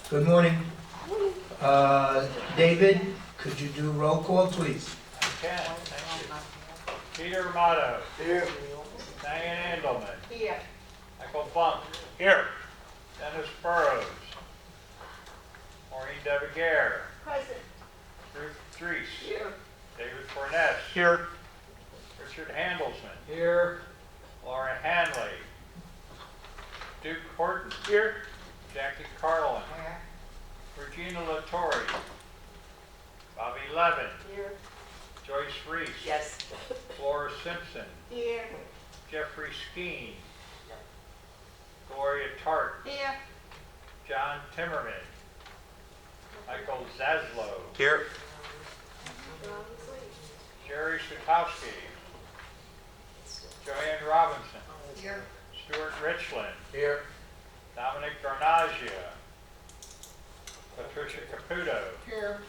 Good morning. David, could you do roll call, please? I can, thank you. Peter Amato. Here. Diane Andelman. Here. Michael Funk. Here. Dennis Burrows. Maureen Debegaire. Present. Ruth Dries. Here. David Forness. Here. Richard Handelsman. Here. Laura Hanley. Duke Horton. Here. Jackie Carlin. Regina Latore. Bobby Levin. Here. Joyce Reese. Yes. Flora Simpson. Here. Jeffrey Skeen. Gloria Tart. Here. John Timmerman. Michael Zaslow. Here. Jerry Sutowski. Joanne Robinson. Here. Stuart Richland. Here. Dominic Garnagia. Patricia Caputo. Here.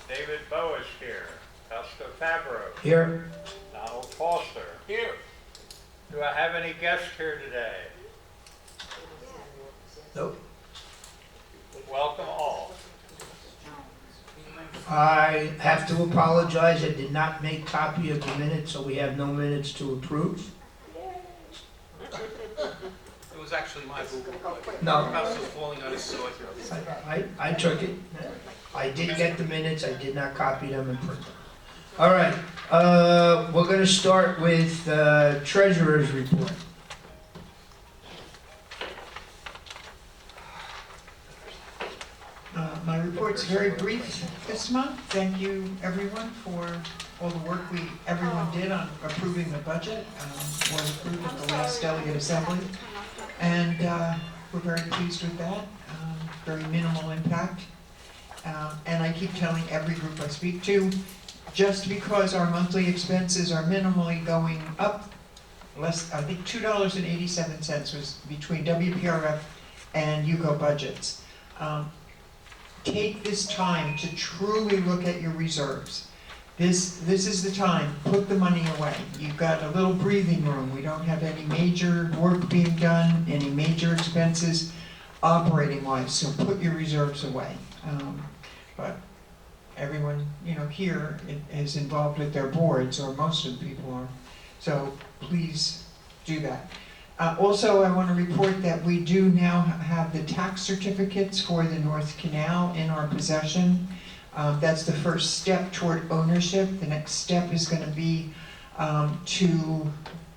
David Boas here. Fausto Fabro. Here. Donald Foster. Here. Do I have any guests here today? Nope. Welcome all. I have to apologize, I did not make copy of the minutes, so we have no minutes to approve. It was actually my book. No, House was falling on his sword. I took it. I did get the minutes, I did not copy them and print them. All right, we're gonna start with treasurer's report. My report's very brief this month. Thank you, everyone, for all the work everyone did on approving the budget. Was approved at the last delegate assembly. And we're very pleased with that. Very minimal impact. And I keep telling every group I speak to, just because our monthly expenses are minimally going up, I think $2.87 was between WPRF and UCO budgets. Take this time to truly look at your reserves. This is the time, put the money away. You've got a little breathing room. We don't have any major work being done, any major expenses operating wise, so put your reserves away. But everyone, here is involved with their boards, or most of the people are. So please do that. Also, I want to report that we do now have the tax certificates for the North Canal in our possession. That's the first step toward ownership. The next step is going to be to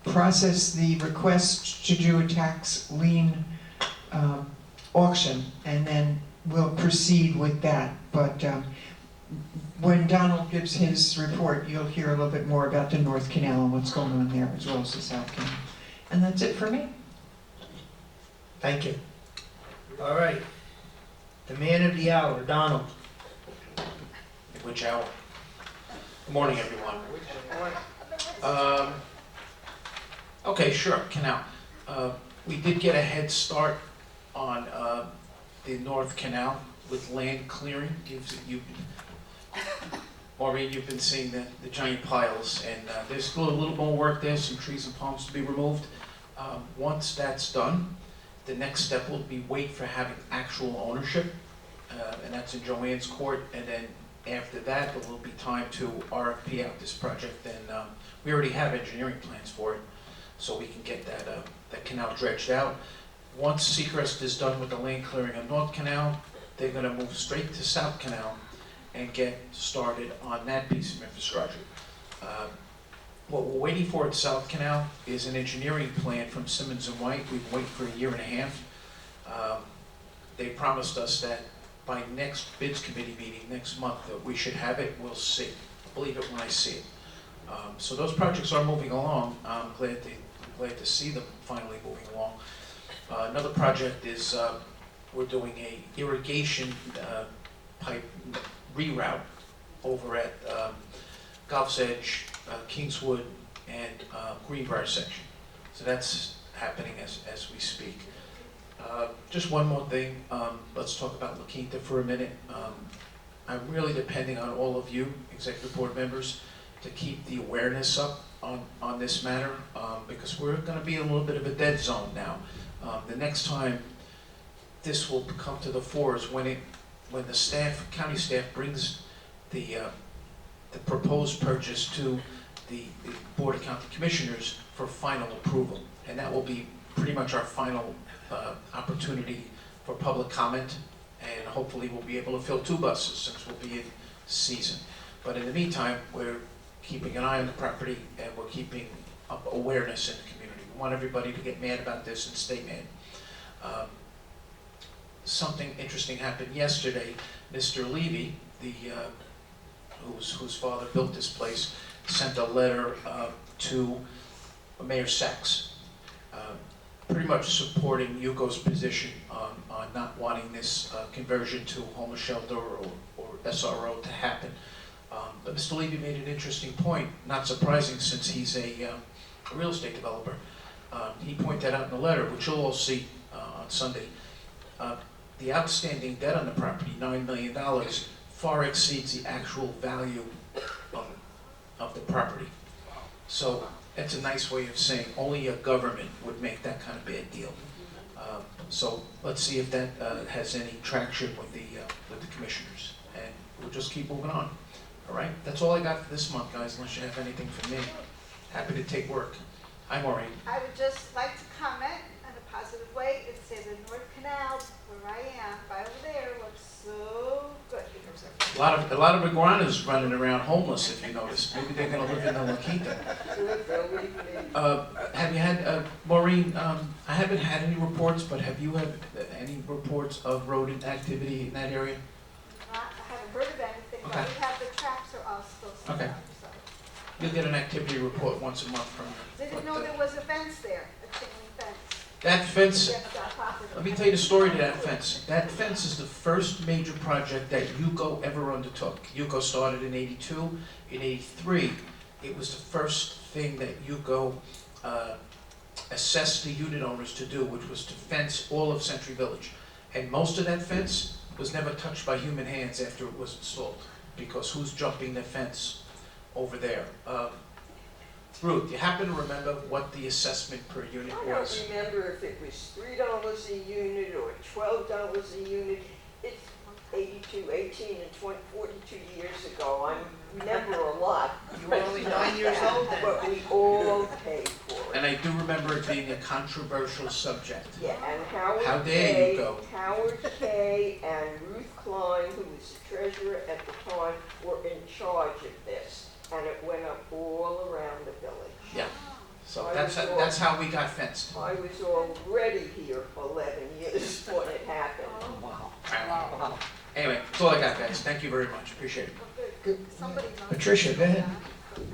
process the request to do a tax lien auction, and then we'll proceed with that. But when Donald gives his report, you'll hear a little bit more about the North Canal and what's going on there, as well as the South Canal. And that's it for me. Thank you. All right, the man of the hour, Donald. Which hour? Good morning, everyone. Okay, sure, Canal. We did get a head start on the North Canal with land clearing. Maureen, you've been seeing the giant piles, and there's still a little more work there, some trees and palms to be removed. Once that's done, the next step will be wait for having actual ownership, and that's in Joanne's court, and then after that, there will be time to RFP out this project, and we already have engineering plans for it, so we can get that canal dredged out. Once Seacrest is done with the land clearing on North Canal, they're gonna move straight to South Canal and get started on that piece of infrastructure. What we're waiting for at South Canal is an engineering plan from Simmons & White. We've been waiting for a year and a half. They promised us that by next bids committee meeting next month that we should have it. We'll see. I'll believe it when I see it. So those projects are moving along. I'm glad to see them finally moving along. Another project is we're doing a irrigation pipe reroute over at Gulf's Edge, Kingswood, and Greenbrier section. So that's happening as we speak. Just one more thing. Let's talk about La Quinta for a minute. I'm really depending on all of you, executive board members, to keep the awareness up on this matter, because we're going to be in a little bit of a dead zone now. The next time this will come to the fore is when the staff, county staff brings the proposed purchase to the Board of County Commissioners for final approval. And that will be pretty much our final opportunity for public comment, and hopefully we'll be able to fill 2 buses since we'll be in season. But in the meantime, we're keeping an eye on the property and we're keeping up awareness in the community. We want everybody to get mad about this and stay mad. Something interesting happened yesterday. Mr. Levy, whose father built this place, sent a letter to Mayor Sachs, pretty much supporting Yugo's position on not wanting this conversion to homeless shelter or SRO to happen. But Mr. Levy made an interesting point, not surprising since he's a real estate developer. He pointed out in the letter, which you'll all see on Sunday, the outstanding debt on the property, $9 million, far exceeds the actual value of the property. So that's a nice way of saying only a government would make that kind of bad deal. So let's see if that has any traction with the commissioners, and we'll just keep moving on. All right, that's all I got for this month, guys, unless you have anything for me. Happy to take work. Hi, Maureen. I would just like to comment in a positive way and say the North Canal, where I am, by over there, looks so good. A lot of iguanas running around homeless, if you notice. Maybe they're going to live in the La Quinta. Have you had, Maureen, I haven't had any reports, but have you had any reports of rodent activity in that area? I haven't heard of anything, but Okay. we have the traps are all still set Okay. up, so. You'll get an activity report once a month from Didn't know there was a fence there, a chain link fence. that fence. against our property. Let me tell you the story to that fence. That fence is the first major project that Yugo ever undertook. Yugo started in '82. In '83, it was the first thing that Yugo assessed the unit owners to do, which was to fence all of Century Village. And most of that fence was never touched by human hands after it was installed, because who's jumping the fence over there? Ruth, you happen to remember what the assessment per unit I was? don't remember if it was $3 a unit or $12 a unit. It's 18 and 42 years ago. I remember a lot. You were only 9 years old then. But we all paid for it. And I do remember it being a controversial subject. Yeah, and How dare you go. Howard Kay and Ruth Klein, who was the treasurer at the time, were in charge of this. And it went up all around the village. Yeah. So that's how we got fenced. I was already here 11 years when it happened. Wow. Anyway, that's all I got, guys. Thank you very much. Appreciate it. Good. Somebody knows. Patricia, go ahead.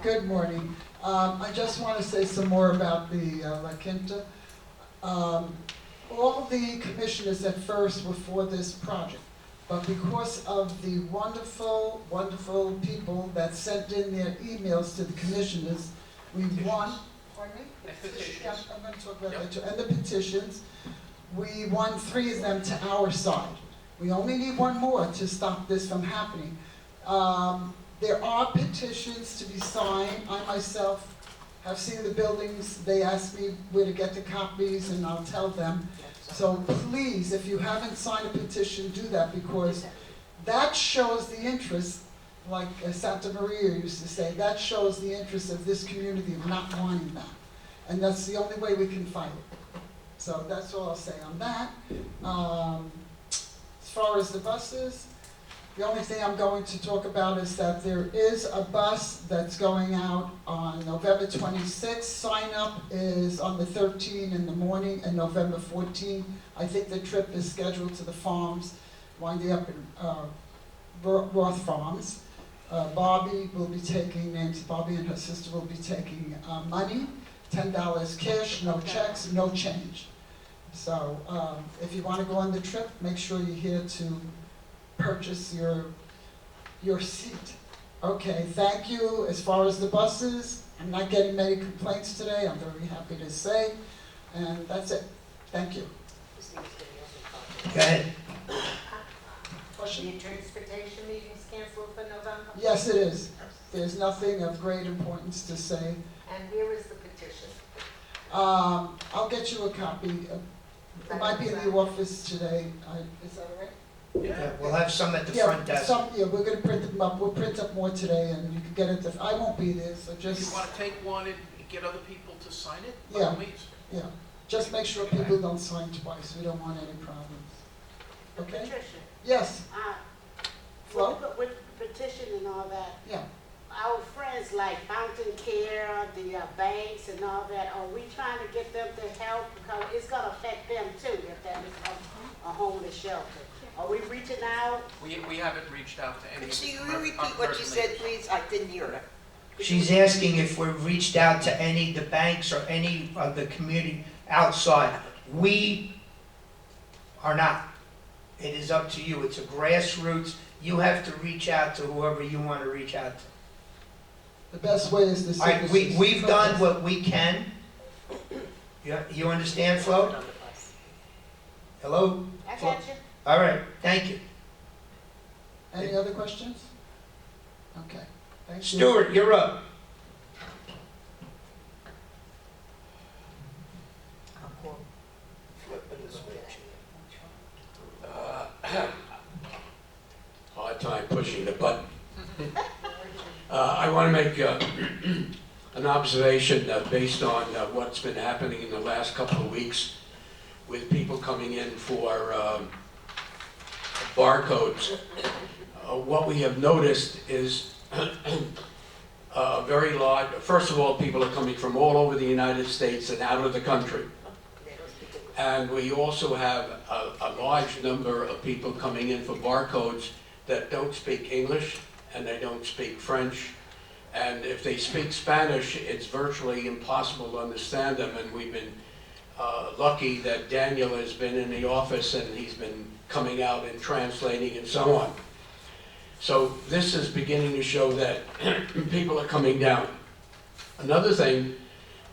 Good morning. I just want to say some more about the La Quinta. All the commissioners at first were for this project, but because of the wonderful, wonderful people that sent in their emails to the commissioners, we won. Pardon me? Yeah, I'm going to talk about that too. And the petitions, we won 3 of them to our side. We only need 1 more to stop this from happening. There are petitions to be signed. I myself have seen the buildings. They ask me where to get the copies, and I'll tell them. So please, if you haven't signed a petition, do that, because that shows the interest, like Santa Maria used to say, that shows the interest of this community of not wanting that. And that's the only way we can fight it. So that's all I'll say on that. As far as the buses, the only thing I'm going to talk about is that there is a bus that's going out on November 26th. Sign up is on the 13th in the morning, and November 14th. I think the trip is scheduled to the farms, winding up in Roth Farms. Bobby will be taking, Nancy Bobby and her sister will be taking money, $10 cash, no checks, no change. So if you want to go on the trip, make sure you're here to purchase your seat. Okay, thank you. As far as the buses, I'm not getting many complaints today, I'm very happy to say, and that's it. Thank you. Go ahead. Question? The transportation meeting's canceled for November? Yes, it is. There's nothing of great importance to say. And where is the petition? I'll get you a copy. It might be in the office today. Is that all right? Yeah, we'll have some at the Yeah, front desk. yeah, we're gonna print them up. We'll print up more today and you can get it. I won't be there, so If you just, wanna take one and get other people to sign it, by Yeah. all means. yeah, just make sure people don't sign twice. We don't want any problems. Okay? Patricia, Yes, Flo? with the petition and all that, Yeah. our friends like Fountain Care, the banks and all that, are we trying to get them to help? Because it's gonna affect them too, if that is a homeless shelter. Are we reaching out? We haven't reached out to any. Could you repeat what you said, please? I didn't hear it. She's asking if we've reached out to any, the banks or any of the community outside. We are not. It is up to you. It's a grassroots. You have to reach out to whoever you want to reach out to. The best way is the All right, citizens. we've done what we can. You understand, Flo? Hello? I got you. All right, thank you. Any other questions? Okay, thank you. Stuart, you're up. Hard time pushing the button. I want to make an observation based on what's been happening in the last couple of weeks with people coming in for barcodes. What we have noticed is very large, first of all, people are coming from all over the United States and out of the country. And we also have a large number of people coming in for barcodes that don't speak English and they don't speak French. And if they speak Spanish, it's virtually impossible to understand them. And we've been lucky that Daniel has been in the office and he's been coming out and translating and so on. So this is beginning to show that people are coming down. Another thing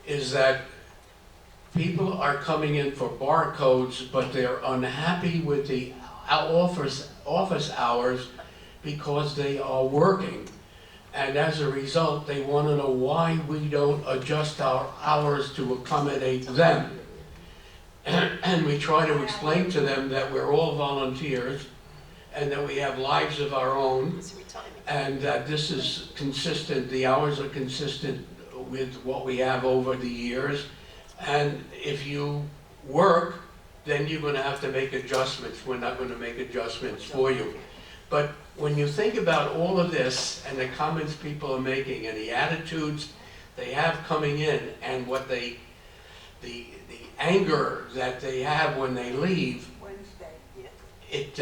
is that people are coming in for barcodes, but they're unhappy with the office hours because they are working. And as a result, they want to know why we don't adjust our hours to accommodate them. And we try to explain to them that we're all volunteers and that we have lives of our own, and that this is consistent, the hours are consistent with what we have over the years. And if you work, then you're going to have to make adjustments. We're not going to make adjustments for you. But when you think about all of this and the comments people are making and the attitudes they have coming in and what the anger that they have when they leave, it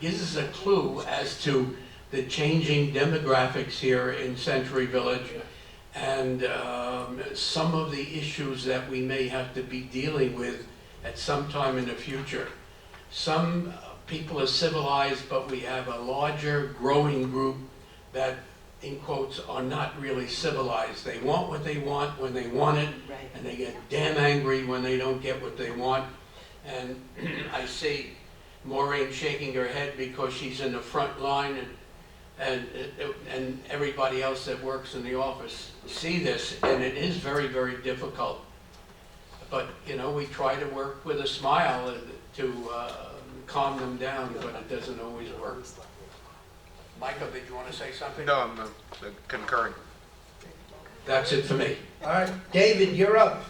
gives us a clue as to the changing demographics here in Century Village and some of the issues that we may have to be dealing with at some time in the future. Some people are civilized, but we have a larger growing group that, in quotes, are not really civilized. They want what they want when they want it, and they get damn angry when they don't get what they want. And I see Maureen shaking her head because she's in the front line, and everybody else that works in the office see this, and it is very, very difficult. But, you know, we try to work with a smile to calm them down, but it doesn't always work. Michael, did you want to say something? No, I'm concurring. That's it for me. All right, David, you're up.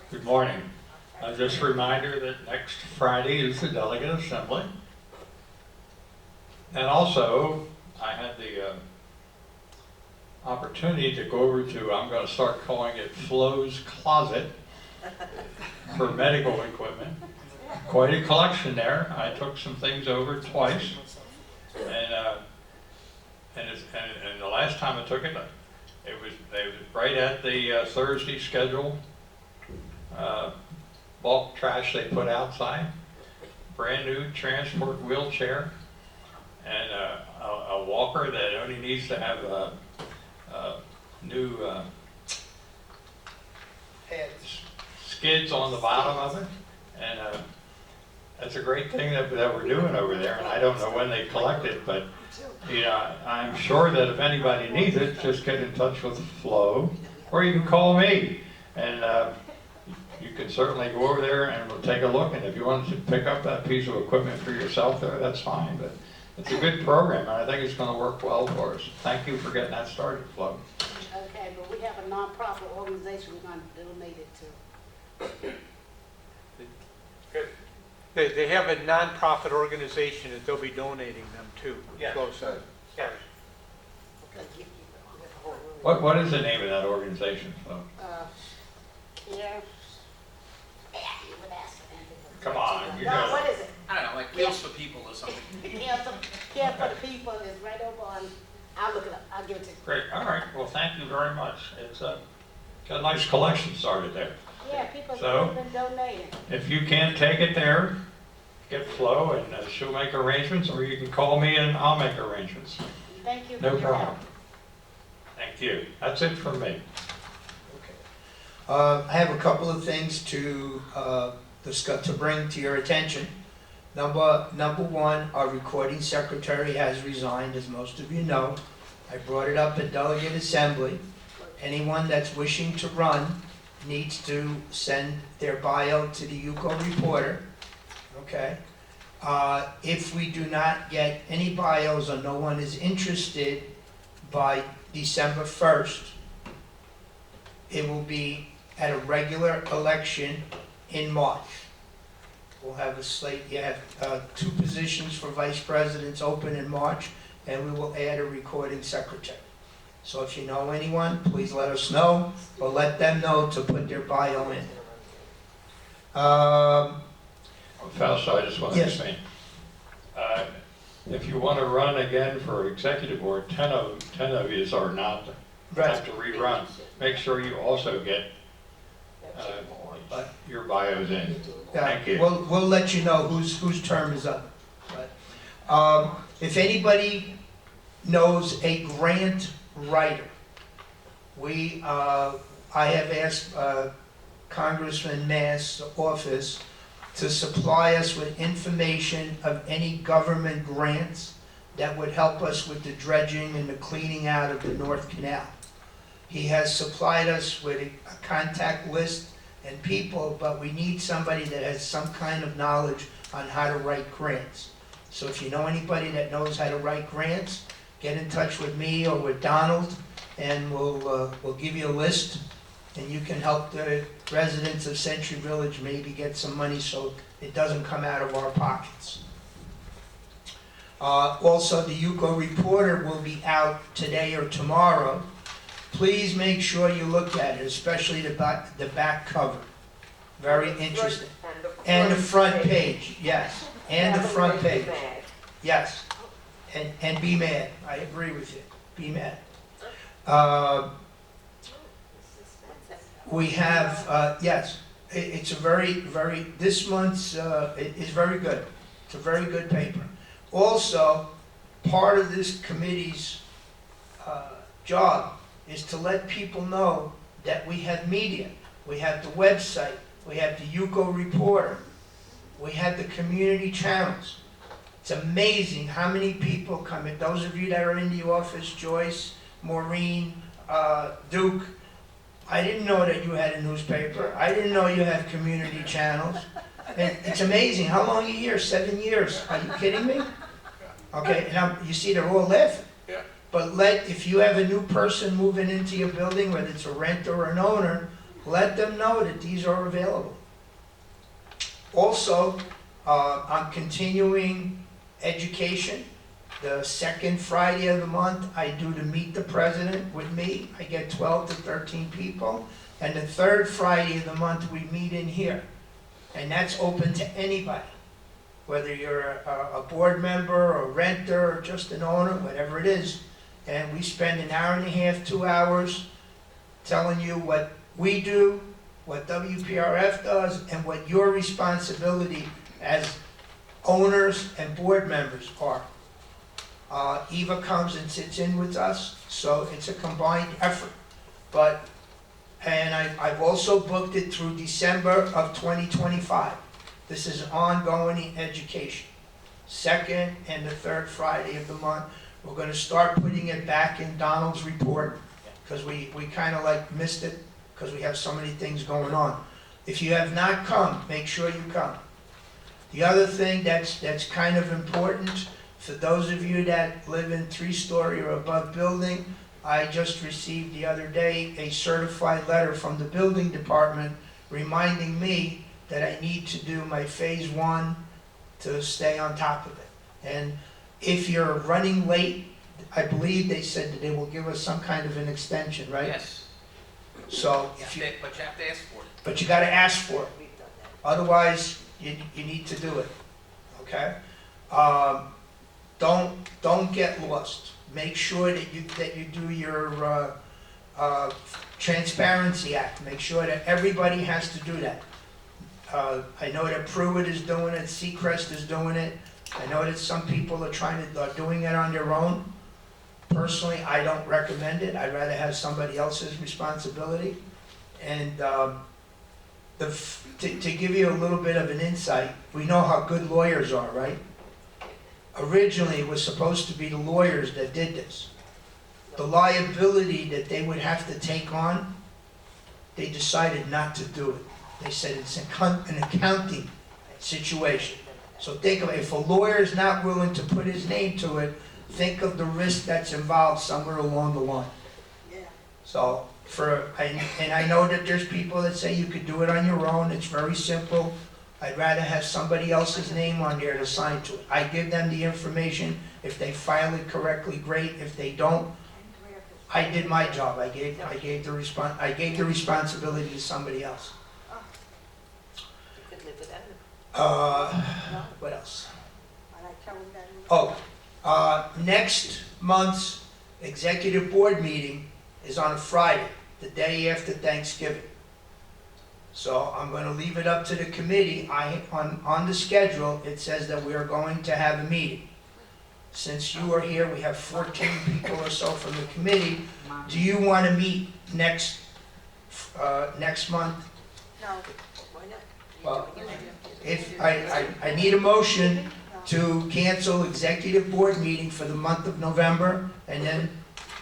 Good morning. Just a reminder that next Friday is the delegate assembly. And also, I had the opportunity to go over to, I'm going to start calling it Flo's Closet for medical equipment. Quite a collection there. I took some things over twice. And the last time I took it, they was right at the Thursday schedule. Bulk trash they put outside, brand new transport wheelchair, and a walker that only needs to have new skids on the bottom of it, and that's a great thing that we're doing over there. And I don't know when they collect it, but you know, I'm sure that if anybody needs it, just get in touch with Flo or you can call me, and you can certainly go over there and we'll take a look, and if you want to pick up that piece of equipment for yourself there, that's fine, but it's a good program, and I think it's gonna work well for us. Thank you for getting that started, Flo. Okay, but we have a nonprofit organization we're gonna donate it to. They have a nonprofit organization that they'll be donating them to. Yeah. Flo said. Yeah. What is the name of that organization, Flo? Yeah. Come on, you No, know. what is it? I don't know, like Wheels for People or something. Care for the People is right over on, I'll look it up, I'll give it to you. Great, all right, well, thank you very much. It's got a nice collection started there. Yeah, people So- have been donating. If you can't take it there, get Flo and she'll make arrangements, or you can call me and I'll make arrangements. Thank you for No your problem. help. Thank you. That's it for me. I have a couple of things to discuss, to bring to your attention. Number one, our recording secretary has resigned, as most of you know. I brought it up at delegate assembly. Anyone that's wishing to run needs to send their bio to the UCO reporter, okay? If we do not get any bios or no one is interested by December 1st, it will be at a regular election in March. We'll have a slate, you have 2 positions for vice presidents open in March, and we will add a recording secretary. So if you know anyone, please let us know, or let them know to put their bio in. Fausto, I just wanted to Yes. say, if you want to run again for executive board, 10 of you are not, have to rerun. Make sure you also get your bios in. Thank you. We'll let you know whose term is up. But, if anybody knows a grant writer, I have asked Congressman Mass' office to supply us with information of any government grants that would help us with the dredging and the cleaning out of the North Canal. He has supplied us with a contact list and people, but we need somebody that has some kind of knowledge on how to write grants. So if you know anybody that knows how to write grants, get in touch with me or with Donald, and we'll give you a list, and you can help the residents of Century Village maybe get some money so it doesn't come out of our pockets. Also, the UCO reporter will be out today or tomorrow. Please make sure you look at it, especially the back cover. Very interesting. And the front page, yes. And the front page, yes. And be mad, I agree with you, be mad. We have, yes, it's a very, this month's is very good. It's a very good paper. Also, part of this committee's job is to let people know that we have media. We have the website, we have the UCO Reporter, we have the community channels. It's amazing how many people come in. Those of you that are in the office, Joyce, Maureen, Duke, I didn't know that you had a newspaper. I didn't know you have community channels. And it's amazing. How long are you here? 7 years. Are you kidding me? Okay, now you see they're all laughing. Yeah. But if you have a new person moving into your building, whether it's a renter or an owner, let them know that these are available. Also, I'm continuing education. The second Friday of the month, I do the Meet the President with me. I get 12 to 13 people. And the third Friday of the month, we meet in here. And that's open to anybody, whether you're a board member, or a renter, or just an owner, whatever it is. And we spend an hour and a half, 2 hours, telling you what we do, what WPRF does, and what your responsibility as owners and board members are. Eva comes and sits in with us, so it's a combined effort. And I've also booked it through December of 2025. This is ongoing education. Second and the third Friday of the month. We're going to start putting it back in Donald's report, because we kind of like missed it, because we have so many things going on. If you have not come, make sure you come. The other thing that's kind of important, for those of you that live in 3-story or above building, I just received the other day a certified letter from the building department reminding me that I need to do my phase 1 to stay on top of it. And if you're running late, I believe they said that they will give us some kind of an extension, right? Yes, So, if you, but you have to ask for it. but you gotta ask for it. We've done that. Otherwise, you need to do it, okay? Don't get lost. Make sure that you do your, Transparency Act. Make sure that everybody has to do that. I know that Pruitt is doing it, Seacrest is doing it. I know that some people are doing it on their own. Personally, I don't recommend it. I'd rather have somebody else's responsibility. And, to give you a little bit of an insight, we know how good lawyers are, right? Originally, it was supposed to be the lawyers that did this. The liability that they would have to take on, they decided not to do it. They said it's an accounting situation. So think of it, if a lawyer is not willing to put his name to it, think of the risk that's involved somewhere along the line. Yeah. So, and I know that there's people that say you could do it on your own, it's very simple. I'd rather have somebody else's name on there to sign to it. I give them the information, if they file it correctly, great, if they don't, I did my job, I gave the responsibility to somebody else. You could live without it. What else? And I tell them that. Oh, next month's executive board meeting is on a Friday, the day after Thanksgiving. So I'm gonna leave it up to the committee. On the schedule, it says that we are going to have a meeting. Since you are here, we have 14 people or so from the committee. Do you wanna meet next month? No, Why not? Well, if, I need a motion to cancel executive board meeting for the month of November, and then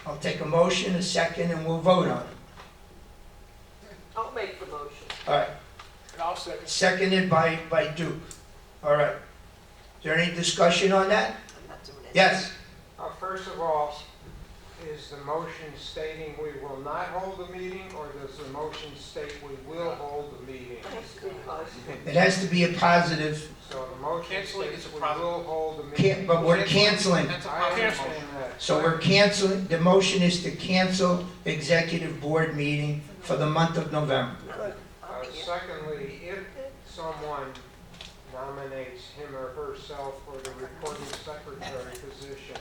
I'll take a motion, a second, and we'll vote on it. I'll make the motion. All right, And I'll second. seconded by Duke. All right. Is there any discussion on that? I'm not doing it. Yes? First of all, is the motion stating we will not hold the meeting, or does the motion state we will hold the meeting? It has to be positive. It has to be a positive, So the motion Canceling states is a we problem. will hold the meeting. but we're canceling. That's a I positive understand motion. that. So we're canceling, the motion is to cancel executive board meeting for the month of November. Good. I'll be here. Secondly, if someone nominates him or herself for the recording secretary position,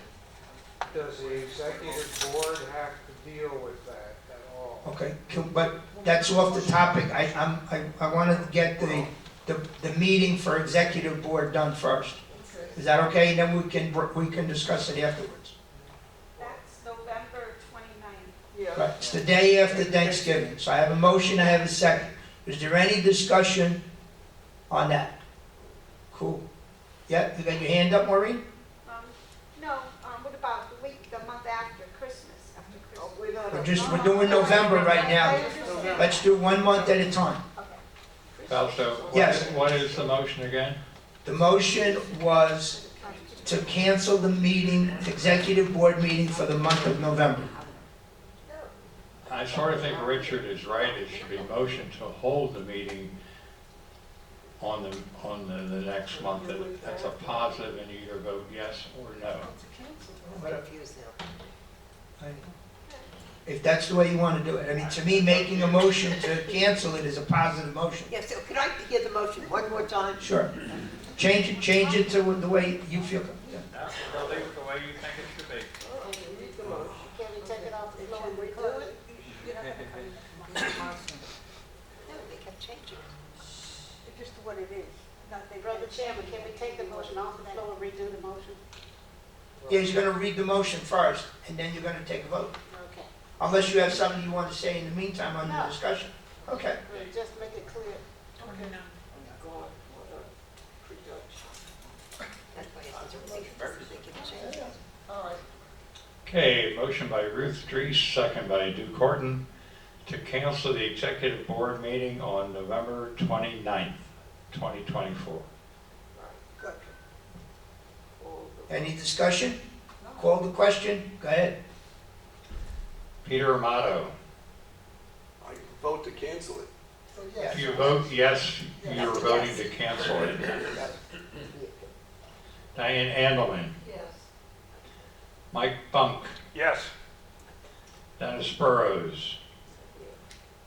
does the executive board have to deal with that at all? Okay, but that's off the topic. I want to get the meeting for executive board done first. Is that okay? And then we can discuss it afterwards. that's November 29th. Yeah. Right, it's the day after Thanksgiving. So I have a motion, I have a second. Is there any discussion on that? Cool. Yeah, you got your hand up, Maureen? No, what about the month after Christmas, Oh, we're not. We're doing November right now. I understand. Let's do 1 month at a time. Okay. Fausto, Yes. what is the motion again? The motion was to cancel the meeting, executive board meeting for the month of November. I sort of think Richard is right, it should be motion to hold the meeting on the next month. That's a positive, and you either vote yes or no. I'm confused now. If that's the way you want to do it. I mean, to me, making a motion to cancel it is a positive motion. Yeah, so could I hear the motion one more time? Sure. Change it to the way you feel. Yeah. They'll leave it the way you think it should be. Oh, read the motion. Can we take it off the floor and Should we redo do it? it? No, they kept changing it. It's just what it is. Brother Chairman, can we take the motion off the floor and redo the motion? Yeah, he's going to read the motion first, and then you're going to take a vote. Okay. Unless you have something you want to say in the meantime on the No. discussion. Okay. Well, just make it clear. God, what a production. That's why it's a relief, they can change it. All right. Okay, motion by Ruth Dries, second by Duke Horton, to cancel the executive board meeting on November 29th, 2024. Any discussion? Call the question? Go ahead. Peter Amato. I vote to cancel it. So If yes. you vote yes, you're voting to cancel it. Diane Andelman. Yes. Mike Bunk. Yes. Dennis Burrows.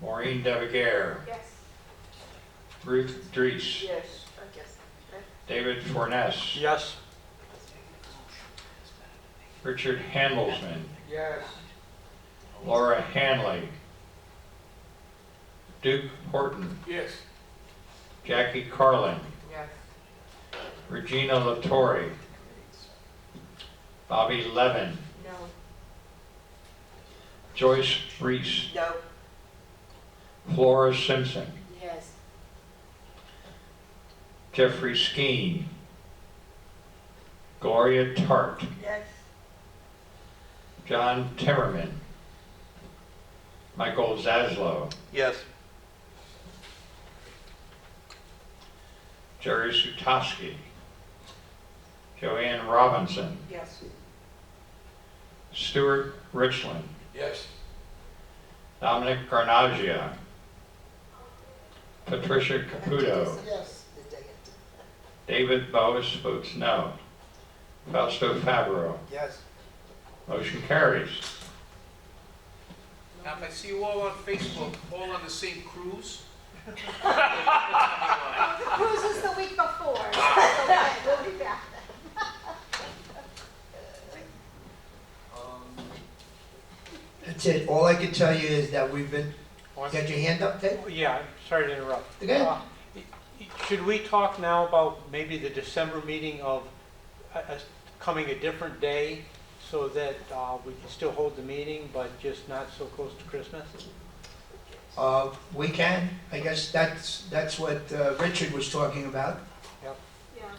Maureen DeViguer. Yes. Ruth Dries. Yes. I guess. David Forness. Yes. Richard Handelsman. Yes. Laura Hanley. Duke Horton. Yes. Jackie Carlin. Yes. Regina Latore. Bobby Levin. No. Joyce Reese. No. Flora Simpson. Yes. Jeffrey Skeen. Gloria Tart. Yes. John Timmerman. Michael Zaslow. Yes. Jerry Sutowski. Joanne Robinson. Yes. Stuart Richland. Yes. Dominic Garnagia. Patricia Caputo. Yes. David Boas votes no. Fausto Fabro. Yes. Motion carries. Now, if I see you all on Facebook, all on the same cruise, The cruise is the week before, so it's okay, we'll be back then. That's it. All I can tell you is that we've been, got your hand up, Ted? Yeah, I'm sorry to interrupt. Go ahead. Should we talk now about maybe the December meeting of coming a different day so that we can still hold the meeting, but just not so close to Christmas? We can. I guess that's what Richard was talking about. Yeah,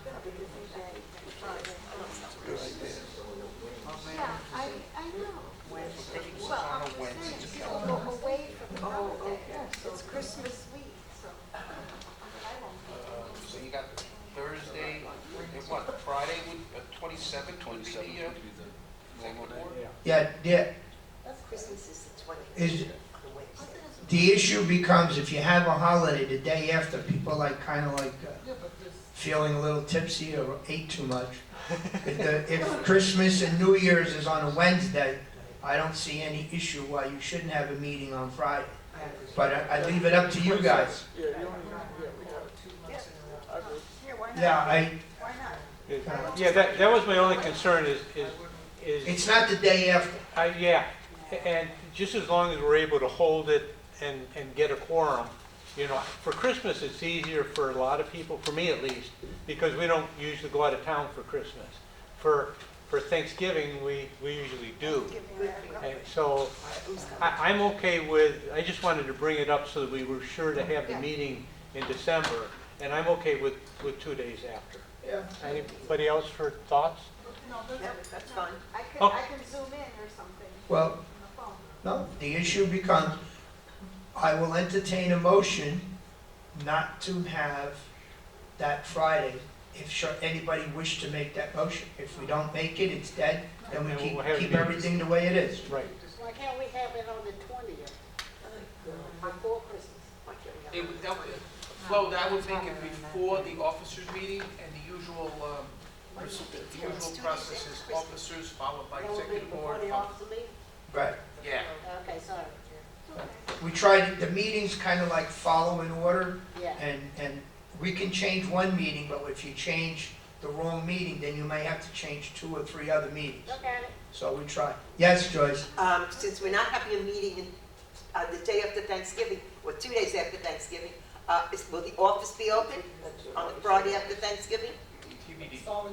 that'll be the same day, Friday. Yeah, I know. Well, I'm just saying, people go away from the holiday. It's Christmas week, so. I won't be. so you got Thursday, and what, Friday, 27th would be the second board? Yeah. That's Christmas is the 20th. Is the issue becomes if you have a holiday the day after, people like kind of like feeling a little tipsy or ate too much. If Christmas and New Year's is on a Wednesday, I don't see any issue why you shouldn't have a meeting on Friday. But I leave it up to you guys. Yeah, why not? Yeah, Why not? Yeah, that was my only concern is it's not the day after. yeah, and just as long as we're able to hold it and get a quorum, you know, for Christmas it's easier for a lot of people, for me at least, because we don't usually go out of town for Christmas. For Thanksgiving, we usually do. And so I'm okay with, I just wanted to bring it up so that we were sure to have the meeting in December, and I'm okay with 2 days after. Yeah. Anybody else for thoughts? That's fine. I can zoom in or something Well, on the phone. no, the issue becomes, I will entertain a motion not to have that Friday if anybody wish to make that motion. If we don't make it, it's dead, then we And we'll have keep meetings. everything the way it is. Right. Why can't we have it on the 20th, before Christmas? Well, that would make it before the officers' meeting and the usual process is officers followed by That would be executive before board. the officer meeting? Right. Yeah. Okay, sorry. We tried, the meetings kind of like follow in order, Yeah. and we can change one meeting, but if you change the wrong meeting, then you may have to change 2 or 3 other meetings. Look at it. So we try. Yes, Joyce? Since we're not having a meeting the day after Thanksgiving, or 2 days after Thanksgiving, will the office be open on the Friday after Thanksgiving?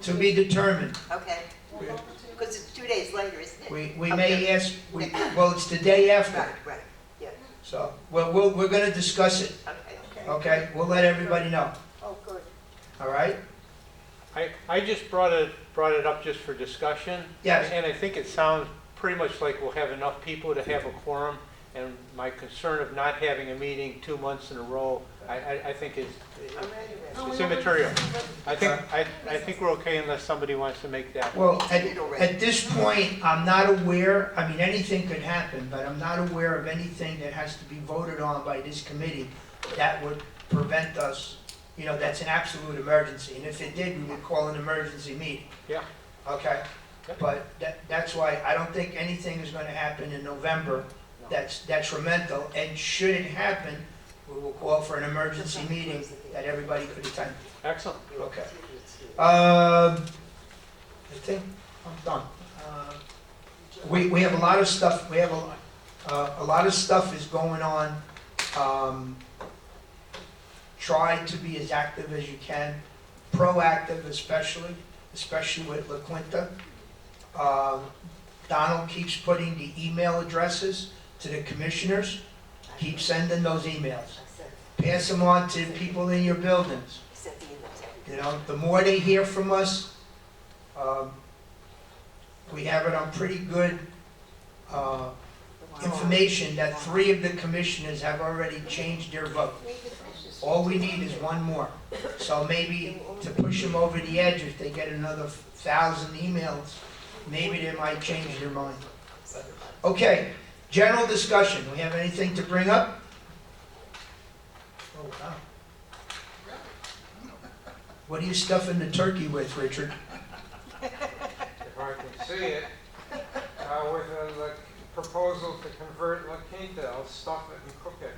To be determined. Okay. Because it's 2 days later, isn't it? We may ask, well, it's the day after. Right, yeah, So, well, we're going to discuss it, okay. okay? We'll let everybody know, Oh, good. all right? I just brought it up just for discussion. Yes. And I think it sounds pretty much like we'll have enough people to have a quorum, and my concern of not having a meeting 2 months in a row, I think is, it's immaterial. I think we're okay unless somebody wants to make that. Well, at this point, I'm not aware, I mean, anything could happen, but I'm not aware of anything that has to be voted on by this committee that would prevent us, you know, that's an absolute emergency. And if it did, we would call an emergency meeting. Yeah. Okay? Yeah. But that's why I don't think anything is gonna happen in November that's detrimental. And should it happen, we will call for an emergency meeting that everybody could attend. Excellent. Okay. I think I'm done. We have a lot of stuff, we have a lot of stuff is going on. Try to be as active as you can, proactive especially with La Quinta. Donald keeps putting the email addresses to the commissioners. Keep sending those emails. Pass them on to people in your buildings. You know, the more they hear from us, we have it on pretty good information that 3 of the commissioners have already changed their vote. All we need is 1 more. So maybe to push them over the edge, if they get another 1,000 emails, maybe they might change their mind. Okay, general discussion. We have anything to bring up? Oh, wow. What are you stuffing the turkey with, Richard? If I can see it, with a proposal to convert La Quinta, I'll stuff it and cook it.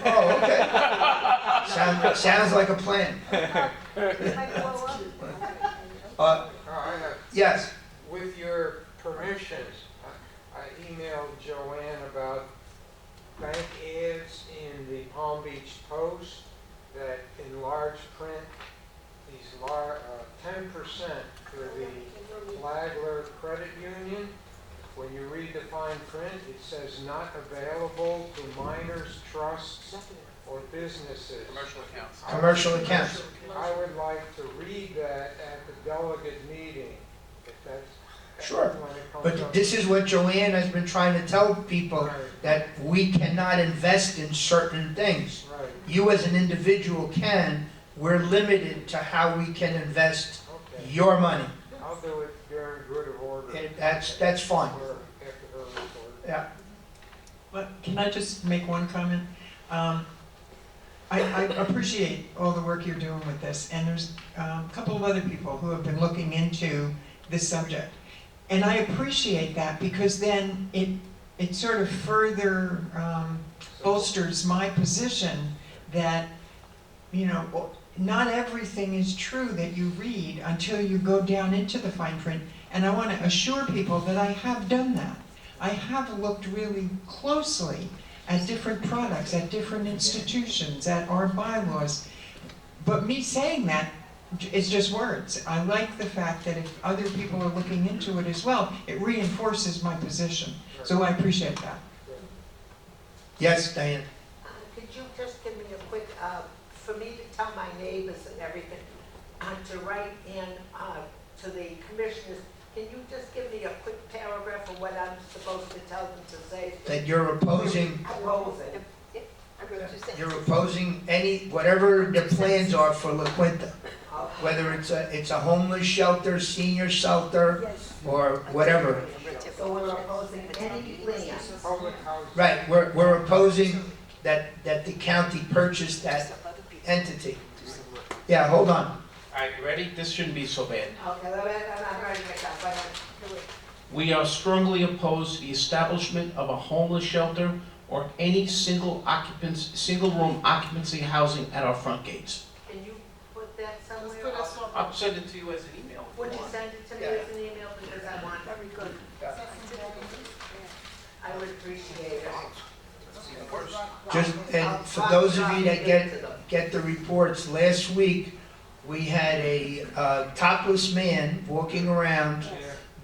Oh, okay. Sounds like a plan. Yes. With your permission, I emailed Joanne about bank ads in the Palm Beach Post that in large print, these 10% for the Flagler Credit Union. When you read the fine print, it says not available to minors, trusts, or businesses. Commercial accounts. Commercial accounts. I would like to read that at the delegate meeting, if that's. Sure. when it comes But up. this is what Joanne has been trying to tell people, that we cannot invest in certain things. Right, You as an individual can, we're limited to how we can invest okay. your money. I'll do it during good of order. And that's fine. Or after her report. Yeah. But can I just make one comment? I appreciate all the work you're doing with this, and there's a couple of other people who have been looking into this subject. And I appreciate that, because then it sort of further bolsters my position that, you know, not everything is true that you read until you go down into the fine print. And I want to assure people that I have done that. I have looked really closely at different products, at different institutions, at our bylaws. But me saying that is just words. I like the fact that if other people are looking into it as well, it reinforces my position. So I appreciate that. Yes, Diane? Could you just give me a quick, for me to tell my neighbors and everything, to write in to the commissioners, can you just give me a quick paragraph of what I'm supposed to tell them to say? That you're opposing, Opposing. you're opposing whatever the plans are for La Quinta. Whether it's a homeless shelter, senior shelter, or whatever. So we're opposing any plan. Public housing. Right, we're opposing that the county purchase that entity. Yeah, hold on. All right, you ready? This shouldn't be so bad. Okay, I'm not writing it down, but We are strongly opposed to the establishment of a homeless shelter or any single room occupancy housing at our front gates. can you put that somewhere? I'll send it to you as an email. Would you send it to me as an email, because I want, very good. I would appreciate it. Just, and for those of you that get the reports, last week, we had a topless man walking around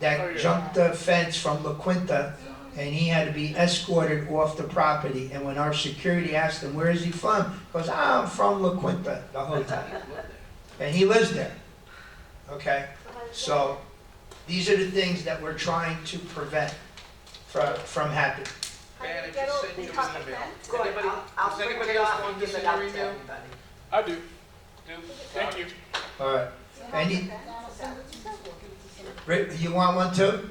that jumped the fence from La Quinta, and he had to be escorted off the property. And when our security asked him, where is he from? He goes, I'm from La Quinta, the whole time. And he lives there. Okay? So, these are the things that we're trying to prevent. from Happy. How do you Man, I get just all sent the you an topic email. then? Good, Anybody- I'll does print anybody it else out want and to give send it out your to email? everybody. I do. Thank you. All right. Any, Rick, you want one too?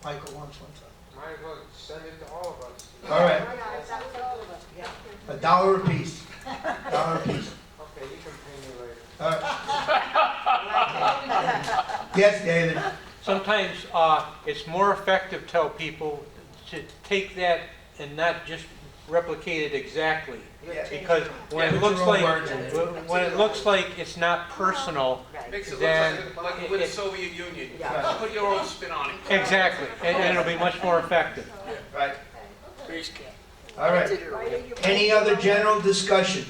Michael wants one too. Might as well send it to all of us. All right, Yeah. $1 apiece. $1 apiece. Okay, you can pay me later. All right. Yes, David? Sometimes it's more effective, tell people, to take that and not just replicate it exactly. Yeah. Because when Yeah, it put looks your own like, words in it. when it looks like it's not personal, Makes it look then like with the Soviet Union. Yeah. Put your own spin on it. exactly, and it'll be much more effective. Right. Base camp. All right. Any other general discussion?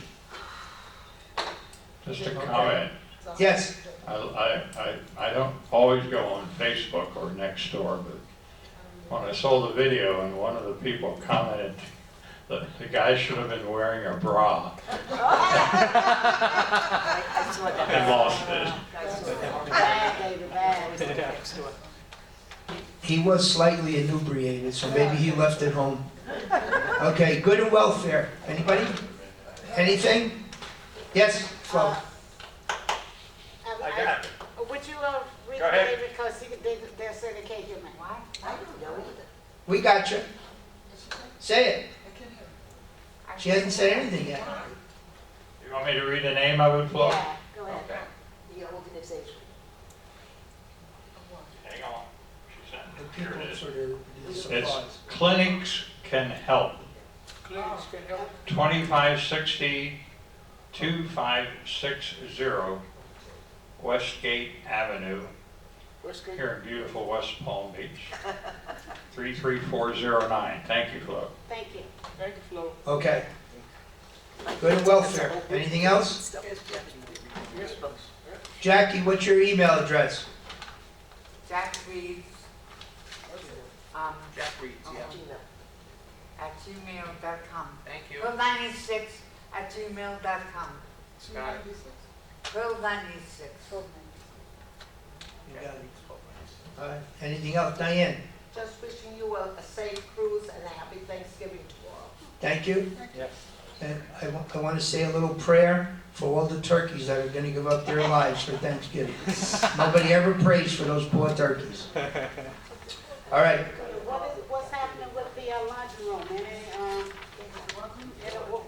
Just a comment. Yes? I don't always go on Facebook or Nextdoor, but when I saw the video and one of the people commented that the guy should have been wearing a bra, I lost it. Bad, baby, bad. He was slightly inebriated, so maybe he left it home. Okay, good and welfare. Anybody? Anything? Yes, Flo? I got it. Would you read Go the ahead. name because they're saying they can't hear me. I don't know either. We got you. Say it. She hasn't said anything yet. You want me to read the name of it, Flo? Yeah, go ahead. Okay, The organization. hang on. She sent The it. Here people it is. for the It's supplies. Clinics Can Help. Clinics can help. 2560 2560 Westgate Avenue, Westgate. here in beautiful West Palm Beach. 33409. Thank you, Flo. Thank you. Thank you, Flo. Okay. Good and welfare. Anything else? Yes, folks. Jackie, what's your email address? Jack Reeves, Jack Reed, yeah. @gmail.com. Thank you. Bill96@gmail.com. Scott. Bill96. You got it. All right. Anything else? Diane? Just wishing you a safe cruise and a happy Thanksgiving to all. Thank you. Yes. And I want to say a little prayer for all the turkeys that are going to give up their lives for Thanksgiving. Nobody ever prays for those poor turkeys. All right. What's happening with the lunchroom? Any,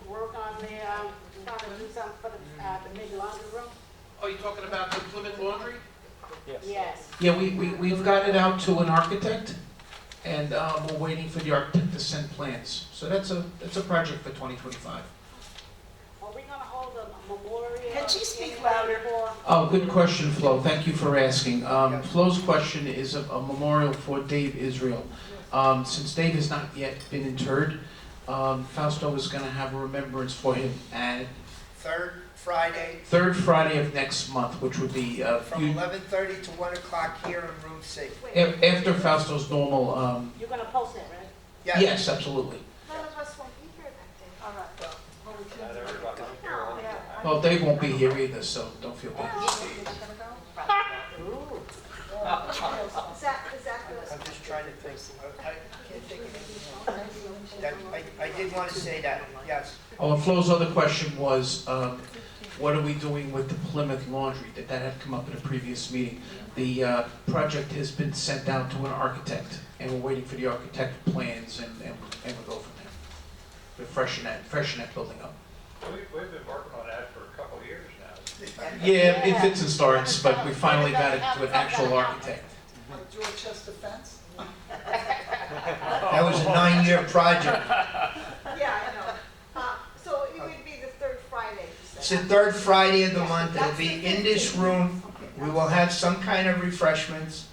work on the, trying to do something for the big laundry room? Oh, you talking about the Plymouth Laundry? Yes. Yeah, we've got it out to an architect, and we're waiting for the architect to send plans. So that's a project for 2025. Are we gonna hold a memorial? Can she speak louder? Oh, good question, Flo. Thank you for asking. Flo's question is a memorial for Dave Israel. Since Dave has not yet been interred, Fausto is going to have a remembrance for him at Third Friday of next month, which would be from 11:30 to 1 o'clock here in room C. after Fausto's normal. You're gonna post that, right? Yes, absolutely. None of us won't be here that day. All right. Well, Dave won't be here either, so don't feel bad. I'm just trying to think. I can't think of anything else. I did want to say that, yes. Oh, and Flo's other question was, what are we doing with the Plymouth Laundry? That had come up in a previous meeting. The project has been sent out to an architect, and we're waiting for the architect plans, and we'll go from there. We're freshen that building up. We've been working on that for a couple of years now. Yeah, it fits and starts, but we finally got it to an actual architect. Dorchester fence? That was a 9-year project. Yeah, I know. So it would be the third Friday, you It's said? the third Friday of the month. It'll be in this room. We will have some kind of refreshments,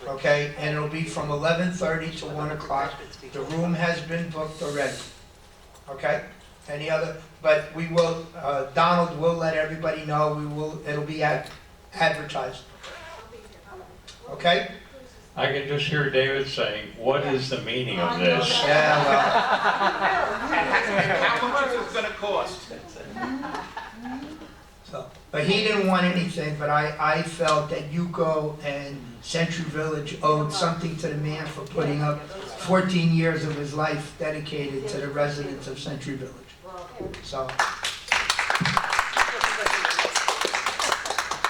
okay? And it'll be from 11:30 to 1 o'clock. The room has been booked already, okay? Any other, but we will, Donald will let everybody know. It'll be advertised, okay? I can just hear David saying, "What is the meaning of this?" Yeah, well, And how much is it gonna cost? So, but he didn't want anything, but I felt that Yuko and Century Village owed something to the man for putting up 14 years of his life dedicated to the residents of Century Village. So.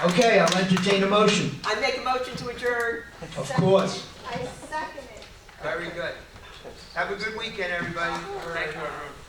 Okay, I'll entertain a motion, I make a motion to adjourn. of course. I second it. Very good. Have a good weekend, everybody. Thank you, everyone.